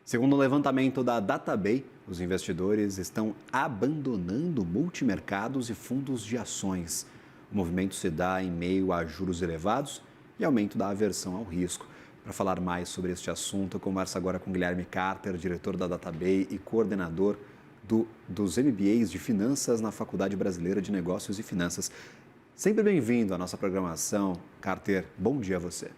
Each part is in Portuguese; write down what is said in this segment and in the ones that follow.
Segundo o levantamento da Databay, os investidores estão abandonando multimercados e fundos de ações. O movimento se dá em meio a juros elevados e aumento da aversão ao risco. Para falar mais sobre este assunto, eu converso agora com Guilherme Carter, diretor da Databay e coordenador dos MBAs de Finanças na Faculdade Brasileira de Negócios e Finanças. Sempre bem-vindo à nossa programação. Carter, bom dia a você.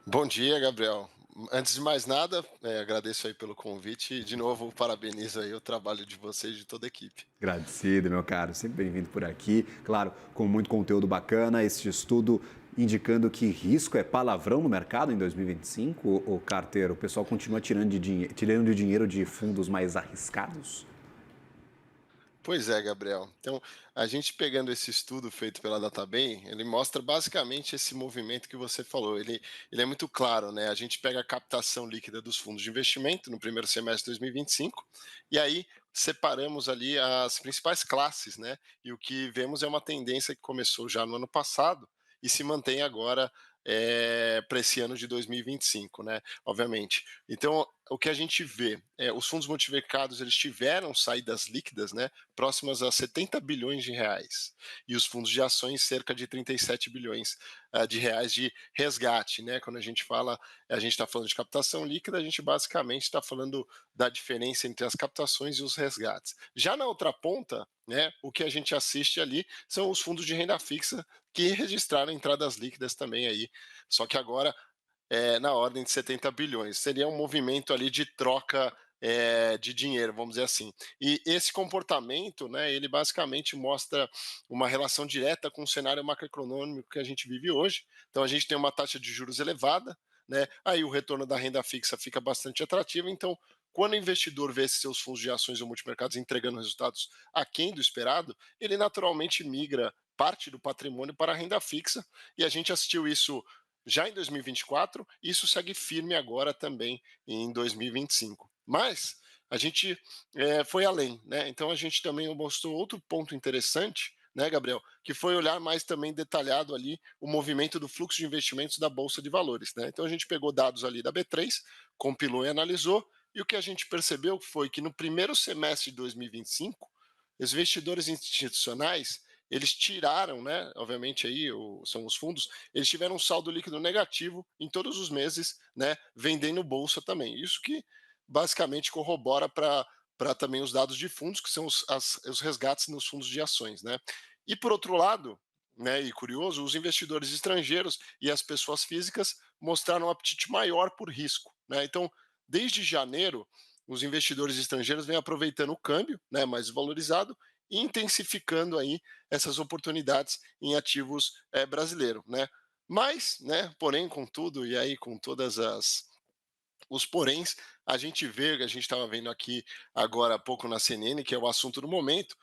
Bom dia, Gabriel. Antes de mais nada, agradeço aí pelo convite e, de novo, parabenizo aí o trabalho de vocês e de toda a equipe. Agradecido, meu caro. Sempre bem-vindo por aqui. Claro, com muito conteúdo bacana. Este estudo indicando que risco é palavrão no mercado em 2025. O Carter, o pessoal continua tirando dinheiro de fundos mais arriscados? Pois é, Gabriel. Então, a gente pegando esse estudo feito pela Database, ele mostra basicamente esse movimento que você falou. Ele é muito claro, né? A gente pega a captação líquida dos fundos de investimento no primeiro semestre de 2025 e aí separamos ali as principais classes, né? E o que vemos é uma tendência que começou já no ano passado e se mantém agora para esse ano de 2025, né? Obviamente. Então, o que a gente vê é os fundos multimercados eles tiveram saídas líquidas, né, próximas a 70 bilhões de reais e os fundos de ações cerca de 37 bilhões de reais de resgate, né? Quando a gente fala, a gente está falando de captação líquida, a gente basicamente está falando da diferença entre as captações e os resgates. Já na outra ponta, né, o que a gente assiste ali são os fundos de renda fixa que registraram entradas líquidas também aí, só que agora na ordem de 70 bilhões. Seria um movimento ali de troca de dinheiro, vamos dizer assim. E esse comportamento, né, ele basicamente mostra uma relação direta com o cenário macroeconômico que a gente vive hoje. Então, a gente tem uma taxa de juros elevada, né, aí o retorno da renda fixa fica bastante atrativo. Então, quando o investidor vê seus fundos de ações ou multimercados entregando resultados aquém do esperado, ele naturalmente migra parte do patrimônio para a renda fixa, e a gente assistiu isso já em 2024, isso segue firme agora também em 2025. Mas a gente foi além, né? Então a gente também mostrou outro ponto interessante, né, Gabriel, que foi olhar mais também detalhado ali o movimento do fluxo de investimentos da Bolsa de Valores, né? Então a gente pegou dados ali da B3, compilou e analisou, e o que a gente percebeu foi que no primeiro semestre de 2025, os investidores institucionais eles tiraram, né? Obviamente aí são os fundos, eles tiveram um saldo líquido negativo em todos os meses, né? Vendendo bolsa também. Isso que basicamente corrobora para também os dados de fundos, que são os resgates nos fundos de ações, né? E por outro lado, né, e curioso, os investidores estrangeiros e as pessoas físicas mostraram um apetite maior por risco, né? Então, desde janeiro, os investidores estrangeiros vêm aproveitando o câmbio, né, mais valorizado, e intensificando aí essas oportunidades em ativos brasileiros, né? Mas, né, porém, contudo, e aí com todas as os poréns, a gente vê, a gente estava vendo aqui agora há pouco na CNN, que é o assunto do momento,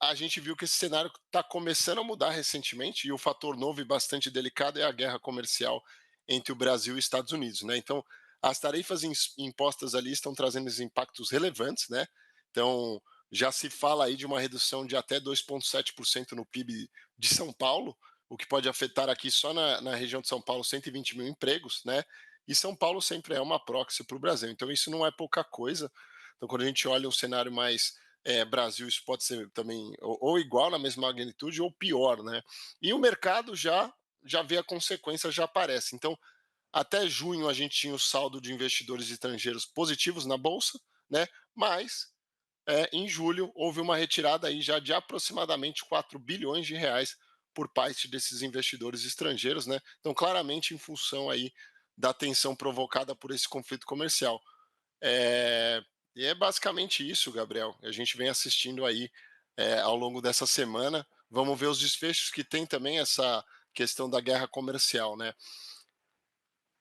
a gente viu que esse cenário está começando a mudar recentemente, e o fator novo e bastante delicado é a guerra comercial entre o Brasil e os Estados Unidos, né? Então, as tarifas impostas ali estão trazendo os impactos relevantes, né? Então, já se fala aí de uma redução de até 2,7% no PIB de São Paulo, o que pode afetar aqui só na região de São Paulo 120 mil empregos, né? E São Paulo sempre é uma proxy para o Brasil, então isso não é pouca coisa. Então, quando a gente olha um cenário mais Brasil, isso pode ser também ou igual na mesma magnitude ou pior, né? E o mercado já vê a consequência, já aparece. Então, até junho a gente tinha o saldo de investidores estrangeiros positivos na bolsa, né? Mas em julho houve uma retirada aí já de aproximadamente 4 bilhões de reais por parte desses investidores estrangeiros, né? Então, claramente em função aí da tensão provocada por esse conflito comercial. É, e é basicamente isso, Gabriel. A gente vem assistindo aí ao longo dessa semana. Vamos ver os desfechos que tem também essa questão da guerra comercial, né?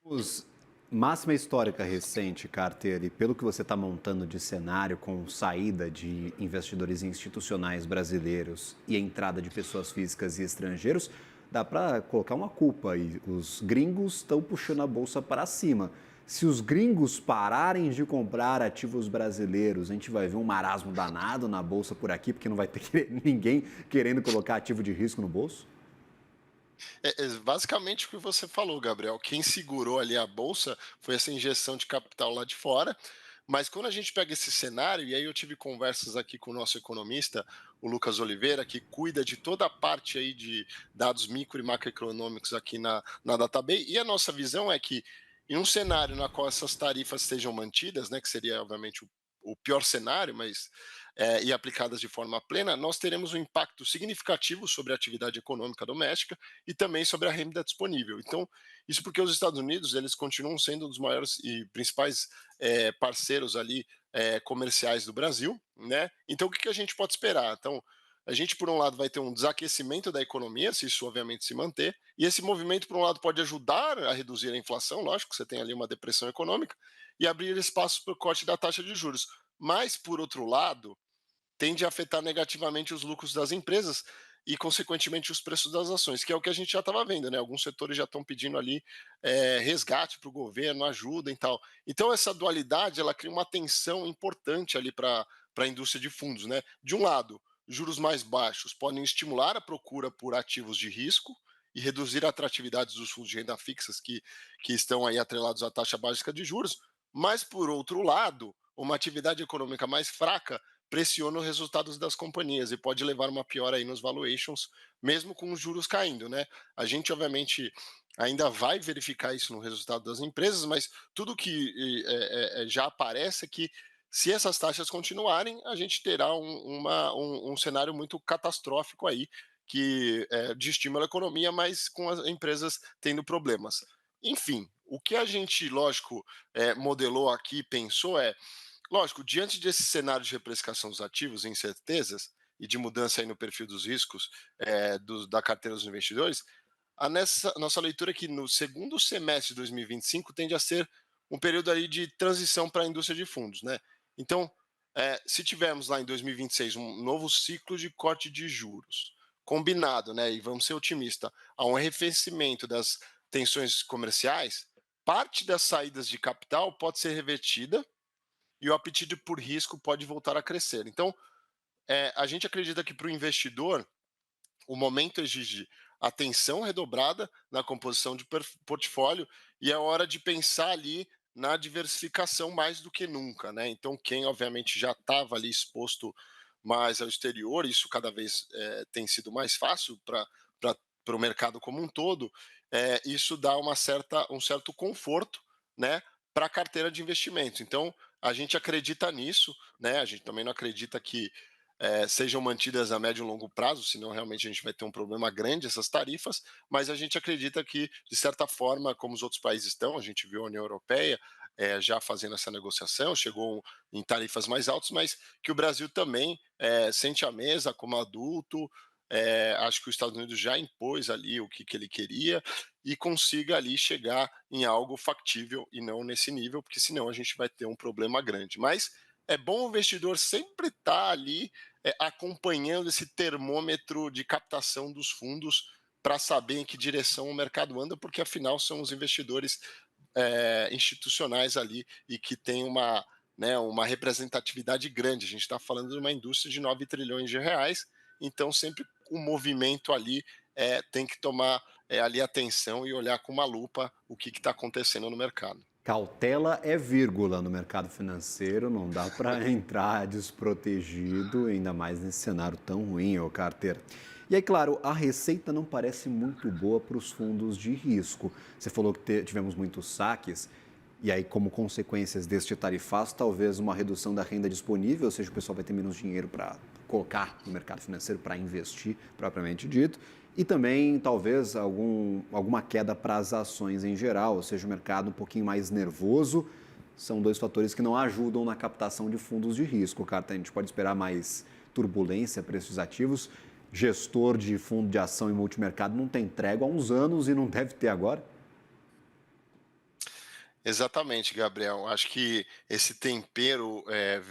Os máxima histórica recente, Carter, e pelo que você está montando de cenário com saída de investidores institucionais brasileiros e entrada de pessoas físicas e estrangeiros, dá para colocar uma culpa aí. Os gringos estão puxando a bolsa para cima. Se os gringos pararem de comprar ativos brasileiros, a gente vai ver um marasmo danado na bolsa por aqui, porque não vai ter ninguém querendo colocar ativo de risco no bolso? Basicamente o que você falou, Gabriel. Quem segurou ali a bolsa foi essa injeção de capital lá de fora. Mas quando a gente pega esse cenário, e aí eu tive conversas aqui com o nosso economista, o Lucas Oliveira, que cuida de toda a parte aí de dados micro e macroeconômicos aqui na Database, e a nossa visão é que em um cenário na qual essas tarifas sejam mantidas, né, que seria obviamente o pior cenário, mas e aplicadas de forma plena, nós teremos um impacto significativo sobre a atividade econômica doméstica e também sobre a renda disponível. Então, isso porque os Estados Unidos eles continuam sendo um dos maiores e principais parceiros ali comerciais do Brasil, né? Então, o que, que a gente pode esperar? Então, a gente, por um lado, vai ter um desaquecimento da economia, se isso obviamente se manter, e esse movimento, por um lado, pode ajudar a reduzir a inflação, lógico, você tem ali uma depressão econômica, e abrir espaço para o corte da taxa de juros. Mas, por outro lado, tende a afetar negativamente os lucros das empresas e, consequentemente, os preços das ações, que é o que a gente já estava vendo, né? Alguns setores já estão pedindo ali resgate para o governo, ajuda e tal. Então, essa dualidade ela cria uma tensão importante ali para a indústria de fundos, né? De um lado, juros mais baixos podem estimular a procura por ativos de risco e reduzir a atratividade dos fundos de renda fixas que estão aí atrelados à taxa básica de juros, mas, por outro lado, uma atividade econômica mais fraca pressiona os resultados das companhias e pode levar uma piora aí nos valuations, mesmo com os juros caindo, né? A gente, obviamente, ainda vai verificar isso no resultado das empresas, mas tudo que já aparece é que se essas taxas continuarem, a gente terá um cenário muito catastrófico aí, que de estímulo à economia, mas com as empresas tendo problemas. Enfim, o que a gente, lógico, modelou aqui, pensou lógico, diante desse cenário de reprecificação dos ativos e incertezas e de mudança aí no perfil dos riscos da carteira dos investidores, nossa leitura é que no segundo semestre de 2025 tende a ser um período aí de transição para a indústria de fundos, né? Então, se tivermos lá em 2026 um novo ciclo de corte de juros, combinado, né, e vamos ser otimistas, a um arrefecimento das tensões comerciais, parte das saídas de capital pode ser revertida e o apetite por risco pode voltar a crescer. Então, a gente acredita que para o investidor, o momento exige atenção redobrada na composição de portfólio e é hora de pensar ali na diversificação mais do que nunca, né? Então, quem obviamente já estava ali exposto mais ao exterior, isso cada vez tem sido mais fácil para o mercado como um todo, isso dá um certo conforto, né, para a carteira de investimentos. Então, a gente acredita nisso, né? A gente também não acredita que sejam mantidas a médio e longo prazo, senão realmente a gente vai ter um problema grande essas tarifas, mas a gente acredita que, de certa forma, como os outros países estão, a gente viu a União Europeia já fazendo essa negociação, chegou em tarifas mais altas, mas que o Brasil também sente a mesa como adulto, acho que os Estados Unidos já impôs ali o que ele queria e consiga ali chegar em algo factível e não nesse nível, porque senão a gente vai ter um problema grande. Mas é bom o investidor sempre estar ali acompanhando esse termômetro de captação dos fundos para saber em que direção o mercado anda, porque afinal são os investidores institucionais ali e que têm uma representatividade grande. A gente está falando de uma indústria de 9 trilhões de reais, então sempre o movimento ali tem que tomar ali atenção e olhar com uma lupa o que está acontecendo no mercado. Cautela é vírgula no mercado financeiro, não dá para entrar desprotegido, ainda mais nesse cenário tão ruim, ô Carter. E aí, claro, a receita não parece muito boa para os fundos de risco. Você falou que tivemos muitos saques, e aí, como consequências deste tarifaço, talvez uma redução da renda disponível, ou seja, o pessoal vai ter menos dinheiro para colocar no mercado financeiro para investir, propriamente dito. E também, talvez, alguma queda para as ações em geral, ou seja, o mercado um pouquinho mais nervoso. São dois fatores que não ajudam na captação de fundos de risco, Carta. A gente pode esperar mais turbulência para esses ativos. Gestor de fundo de ação em multimercado não tem trégua há uns anos e não deve ter agora. Exatamente, Gabriel. Acho que esse tempero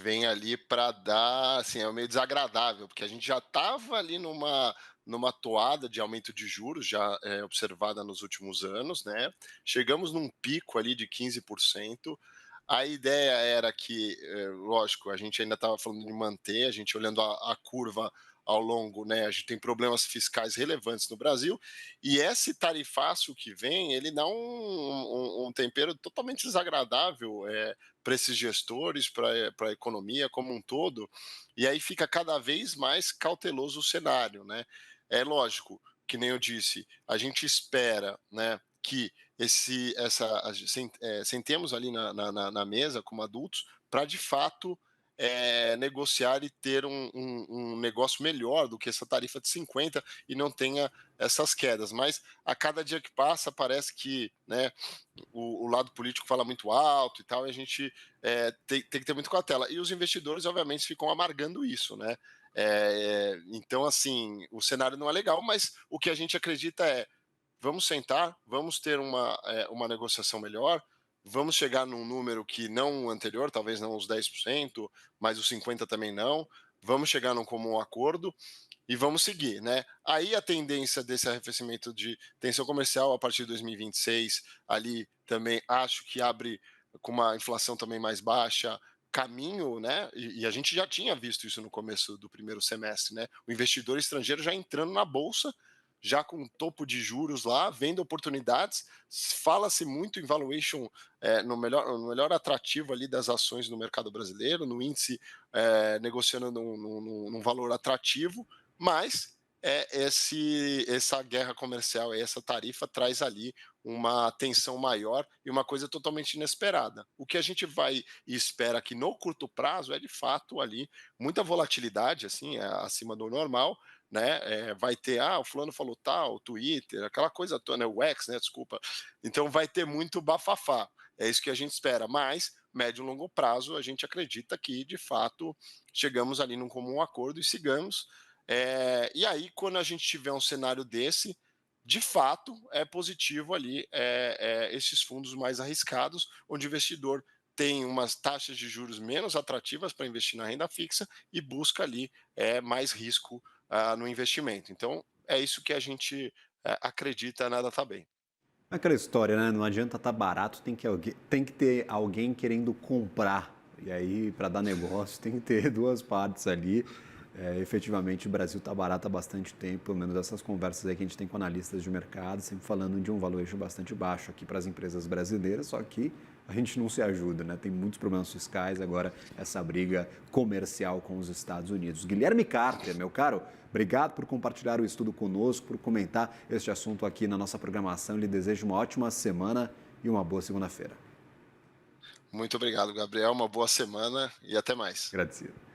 vem ali para dar, assim, é meio desagradável, porque a gente já estava ali numa toada de aumento de juros já observada nos últimos anos, né? Chegamos num pico ali de 15%. A ideia era que, lógico, a gente ainda estava falando de manter, a gente olhando a curva ao longo, né? A gente tem problemas fiscais relevantes no Brasil, e esse tarifaço que vem, ele dá um tempero totalmente desagradável para esses gestores, para a economia como um todo, e aí fica cada vez mais cauteloso o cenário, né? É lógico, que nem eu disse, a gente espera, né, que sentemos ali na mesa como adultos para de fato negociar e ter um negócio melhor do que essa tarifa de 50 e não tenha essas quedas. Mas a cada dia que passa parece que, né, o lado político fala muito alto e tal, e a gente tem que ter muito cautela. E os investidores, obviamente, ficam amargando isso, né? Então, assim, o cenário não é legal, mas o que a gente acredita é: vamos sentar, vamos ter uma negociação melhor, vamos chegar num número que não o anterior, talvez não os 10%, mas os 50% também não, vamos chegar num comum acordo e vamos seguir, né? Aí a tendência desse arrefecimento de tensão comercial a partir de 2026, ali também acho que abre com uma inflação também mais baixa, caminho, né? E a gente já tinha visto isso no começo do primeiro semestre, né? O investidor estrangeiro já entrando na bolsa, já com topo de juros lá, vendo oportunidades. Fala-se muito em valuation no melhor atrativo ali das ações no mercado brasileiro, no índice negociando num valor atrativo, mas essa guerra comercial, essa tarifa traz ali uma tensão maior e uma coisa totalmente inesperada. O que a gente vai e espera que no curto prazo é de fato ali muita volatilidade, assim, acima do normal, né? Vai ter, o fulano falou tal, o Twitter, aquela coisa toda, né? O X, né? Desculpa. Então vai ter muito bafafá. É isso que a gente espera, mas médio e longo prazo a gente acredita que de fato chegamos ali num comum acordo e sigamos. E aí, quando a gente tiver um cenário desse, de fato, é positivo ali esses fundos mais arriscados, onde o investidor tem umas taxas de juros menos atrativas para investir na renda fixa e busca ali mais risco no investimento. Então, é isso que a gente acredita na DataBem. Aquela história, né? Não adianta estar barato, tem que ter alguém querendo comprar. E aí, para dar negócio, tem que ter duas partes ali. Efetivamente, o Brasil está barato há bastante tempo, pelo menos essas conversas aí que a gente tem com analistas de mercado, sempre falando de um valuation bastante baixo aqui para as empresas brasileiras, só que a gente não se ajuda, né? Tem muitos problemas fiscais, agora essa briga comercial com os Estados Unidos. Guilherme Carter, meu caro, obrigado por compartilhar o estudo conosco, por comentar este assunto aqui na nossa programação. Lhe desejo uma ótima semana e uma boa segunda-feira. Muito obrigado, Gabriel. Uma boa semana e até mais. Agradecido.